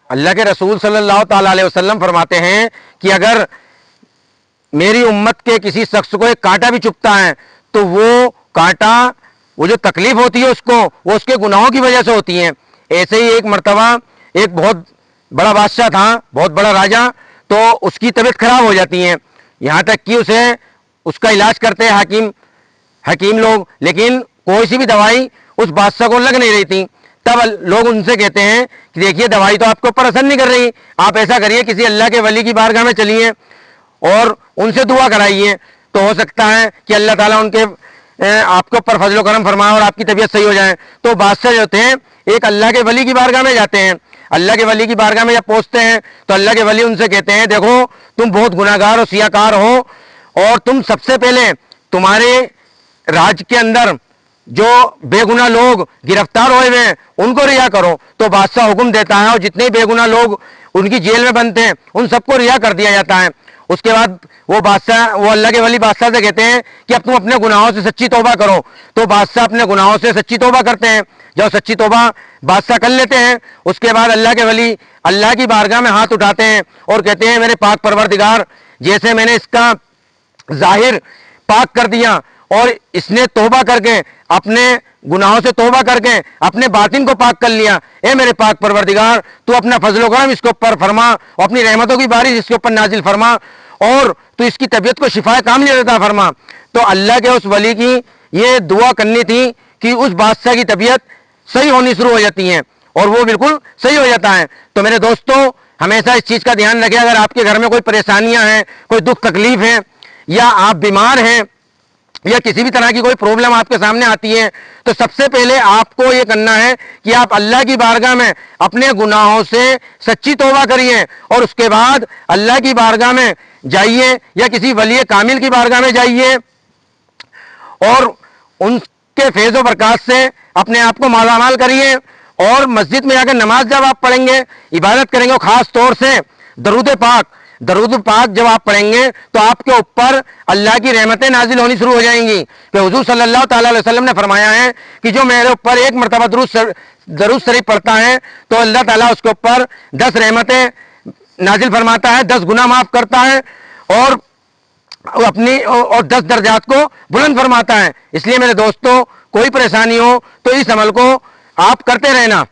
اللہ کے رسول صلی اللہ تعالیٰ علیہ وسلم فرماتے ہیں کہ اگر میری امت کے کسی شخص کو ایک کانٹا بھی چبھتا ہے تو وہ کانٹا، وہ جو تکلیف ہوتی ہے اس کو، وہ اس کے گناہوں کی وجہ سے ہوتی ہے۔ ایسے ہی ایک مرتبہ ایک بہت بڑا بادشاہ تھا، بہت بڑا راجا، تو اس کی طبیعت خراب ہو جاتی ہے، یہاں تک کہ اس کا علاج کرتے ہیں حکیم لوگ، لیکن کوئی سی بھی دوائی اس بادشاہ کو لگ نہیں رہی تھی۔ تب لوگ ان سے کہتے ہیں کہ دیکھیے دوائی تو آپ کے اوپر اثر نہیں کر رہی، آپ ایسا کریے کسی اللہ کے ولی کی بارگاہ میں چلیے اور ان سے دعا کرائیے، تو ہو سکتا ہے کہ اللہ تعالیٰ آپ کے اوپر فضل و کرم فرمائے اور آپ کی طبیعت صحیح ہو جائے۔ تو بادشاہ جو تھے ایک اللہ کے ولی کی بارگاہ میں جاتے ہیں، اللہ کے ولی کی بارگاہ میں جب پہنچتے ہیں تو اللہ کے ولی ان سے کہتے ہیں دیکھو تم بہت گناہ گار اور سیاہ کار ہو، اور تم سب سے پہلے تمہارے راج کے اندر جو بے گناہ لوگ گرفتار ہوئے ہوئے ہیں ان کو رہا کرو۔ تو بادشاہ حکم دیتا ہے اور جتنے بے گناہ لوگ ان کی جیل میں بندتے ہیں ان سب کو رہا کر دیا جاتا ہے۔ اس کے بعد وہ اللہ کے ولی بادشاہ سے کہتے ہیں کہ اب تم اپنے گناہوں سے سچی توبہ کرو۔ تو بادشاہ اپنے گناہوں سے سچی توبہ کرتے ہیں۔ جب سچی توبہ بادشاہ کر لیتے ہیں اس کے بعد اللہ کے ولی اللہ کی بارگاہ میں ہاتھ اٹھاتے ہیں اور کہتے ہیں میرے پاک پروردگار، جیسے میں نے اس کا ظاہر پاک کر دیا اور اس نے توبہ کر کے اپنے گناہوں سے توبہ کر کے اپنے باطن کو پاک کر لیا، اے میرے پاک پروردگار تو اپنا فضل و کرم اس کے اوپر فرما اور اپنی رحمتوں کی بارش اس کے اوپر نازل فرما اور تو اس کی طبیعت کو شفا کاملہ عطا فرما۔ تو اللہ کے اس ولی کی یہ دعا کرنی تھی کہ اس بادشاہ کی طبیعت صحیح ہونی شروع ہو جاتی ہیں اور وہ بالکل صحیح ہو جاتا ہے۔ تو میرے دوستوں ہمیشہ اس چیز کا دھیان رکھیں، اگر آپ کے گھر میں کوئی پریشانیاں ہیں، کوئی دکھ تکلیف ہے، یا آپ بیمار ہیں، یا کسی بھی طرح کی کوئی پرابلم آپ کے سامنے آتی ہے، تو سب سے پہلے آپ کو یہ کرنا ہے کہ آپ اللہ کی بارگاہ میں اپنے گناہوں سے سچی توبہ کریے اور اس کے بعد اللہ کی بارگاہ میں جائیے یا کسی ولی کامل کی بارگاہ میں جائیے اور ان کے فیض و برکات سے اپنے آپ کو مالا مال کریے۔ اور مسجد میں جا کے نماز جب آپ پڑھیں گے، عبادت کریں گے، اور خاص طور سے درود پاک جب آپ پڑھیں گے تو آپ کے اوپر اللہ کی رحمتیں نازل ہونی شروع ہو جائیں گی۔ کہ حضور صلی اللہ تعالیٰ علیہ وسلم نے فرمایا ہے کہ جو میرے اوپر ایک مرتبہ درود شریف پڑھتا ہے تو اللہ تعالیٰ اس کے اوپر 10 رحمتیں نازل فرماتا ہے، 10 گناہ معاف کرتا ہے اور 10 درجات کو بلند فرماتا ہے۔ اس لیے میرے دوستوں کوئی پریشانی ہو تو اس عمل کو آپ کرتے رہنا۔